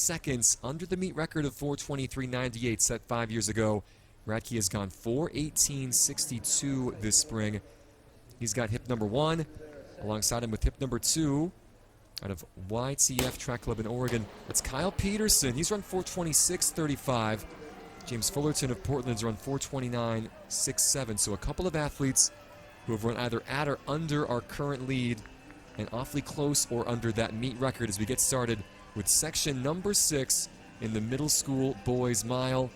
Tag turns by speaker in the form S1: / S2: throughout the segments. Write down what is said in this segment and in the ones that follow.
S1: seconds under the meet record of 4:23.98 set 5 years ago. Radke has gone 4:18.62 this spring. He's got hip number 1 alongside him with hip number 2 out of YTF Track Club in Oregon. That's Kyle Peterson. He's run 4:26.35. James Fullerton of Portland's run 4:29.67. So a couple of athletes who have run either at or under our current lead and awfully close or under that meet record as we get started with section number 6 in the middle school boys mile.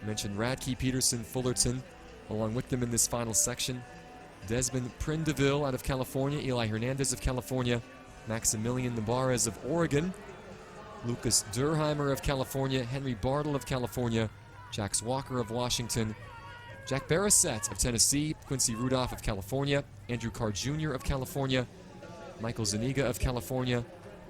S1: I mentioned Radke, Peterson, Fullerton along with them in this final section. Desmond Prindiville out of California, Eli Hernandez of California, Maximilian Navarez of Oregon, Lucas Durheimer of California, Henry Bartle of California, Jax Walker of Washington, Jack Barrasett of Tennessee, Quincy Rudolph of California, Andrew Carr Jr. of California, Michael Zuniga of California,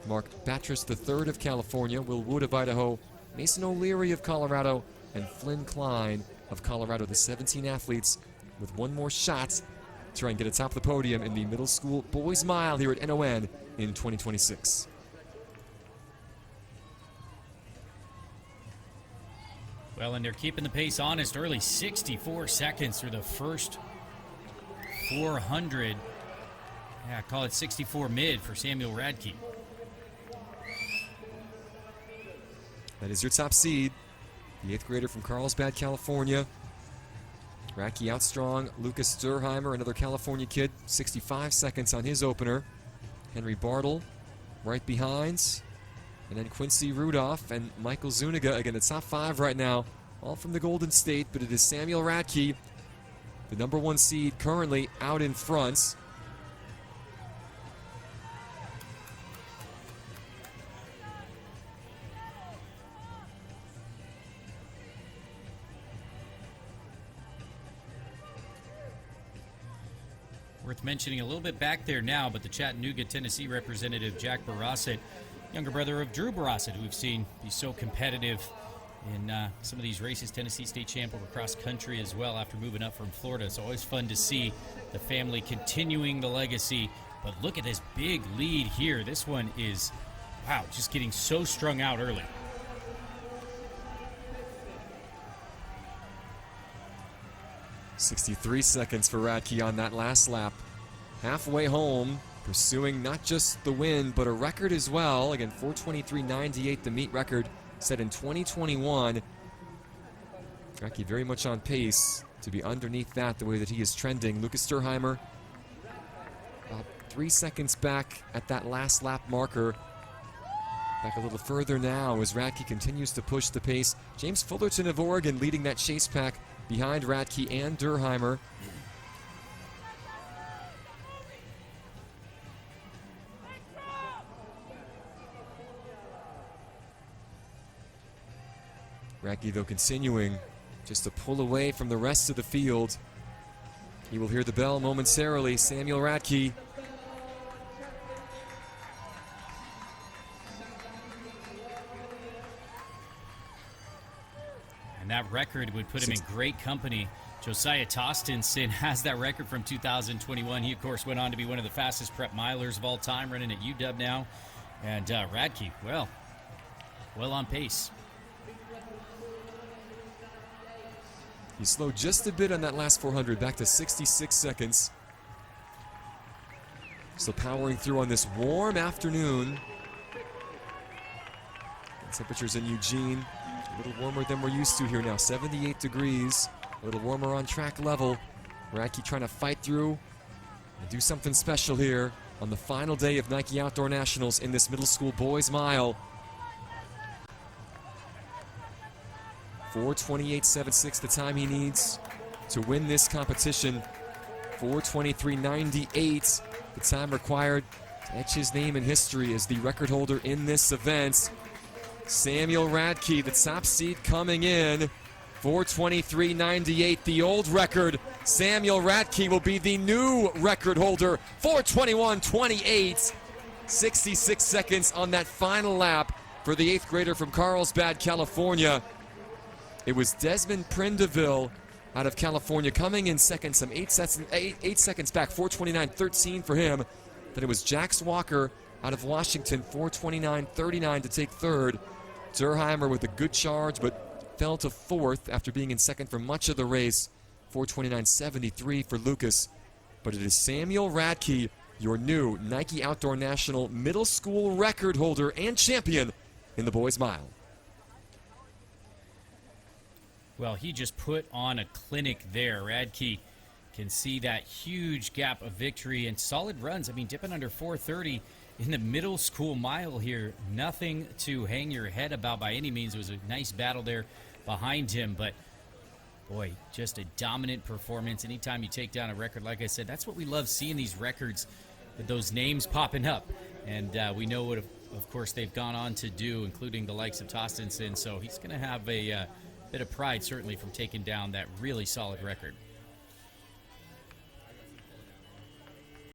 S1: Mark Batres III of California, Will Wood of Idaho, Mason O'Leary of Colorado, and Flynn Klein of Colorado. The 17 athletes with one more shot to try and get atop the podium in the middle school boys mile here at NON in 2026.
S2: Well, and they're keeping the pace honest early. 64 seconds through the first 400. Yeah, call it 64 mid for Samuel Radke.
S1: That is your top seed, the 8th grader from Carlsbad, California. Radke out strong. Lucas Durheimer, another California kid, 65 seconds on his opener. Henry Bartle right behind. And then Quincy Rudolph and Michael Zuniga, again, the top 5 right now, all from the Golden State, but it is Samuel Radke, the number 1 seed, currently out in front.
S2: Worth mentioning a little bit back there now, but the Chattanooga, Tennessee representative, Jack Barrasett, younger brother of Drew Barrasett, who we've seen be so competitive in some of these races. Tennessee state champ over cross country as well after moving up from Florida. It's always fun to see the family continuing the legacy. But look at this big lead here. This one is, wow, just getting so strung out early.
S1: .63 seconds for Radke on that last lap. Halfway home, pursuing not just the win, but a record as well. Again, 4:23.98, the meet record set in 2021. Radke very much on pace to be underneath that the way that he is trending. Lucas Durheimer about 3 seconds back at that last lap marker. Back a little further now as Radke continues to push the pace. James Fullerton of Oregon leading that chase pack behind Radke and Durheimer. Radke, though, continuing just to pull away from the rest of the field. He will hear the bell momentarily. Samuel Radke.
S2: And that record would put him in great company. Josiah Tostenson has that record from 2021. He, of course, went on to be one of the fastest prep milers of all time, running at UW now. And Radke, well on pace.
S1: He slowed just a bit on that last 400, back to 66 seconds. So powering through on this warm afternoon. Temperatures in Eugene a little warmer than we're used to here now, 78 degrees, a little warmer on track level. Radke trying to fight through and do something special here on the final day of Nike Outdoor Nationals in this middle school boys mile. 4:28.76 the time he needs to win this competition. 4:23.98 the time required to etch his name in history as the record holder in this event. Samuel Radke, the top seed coming in. 4:23.98, the old record. Samuel Radke will be the new record holder. 4:21.28, 66 seconds on that final lap for the 8th grader from Carlsbad, California. It was Desmond Prindiville out of California coming in second, some 8 seconds back, 4:29.13 for him. Then it was Jax Walker out of Washington, 4:29.39 to take third. Durheimer with a good charge, but fell to fourth after being in second for much of the race. 4:29.73 for Lucas. But it is Samuel Radke, your new Nike Outdoor National middle school record holder and champion in the boys' mile.
S2: Well, he just put on a clinic there. Radke can see that huge gap of victory and solid runs. I mean, dipping under 4:30 in the middle school mile here. Nothing to hang your head about by any means. It was a nice battle there behind him, but boy, just a dominant performance. Anytime you take down a record, like I said, that's what we love, seeing these records with those names popping up. And we know what, of course, they've gone on to do, including the likes of Tostenson. So he's going to have a bit of pride, certainly, from taking down that really solid record.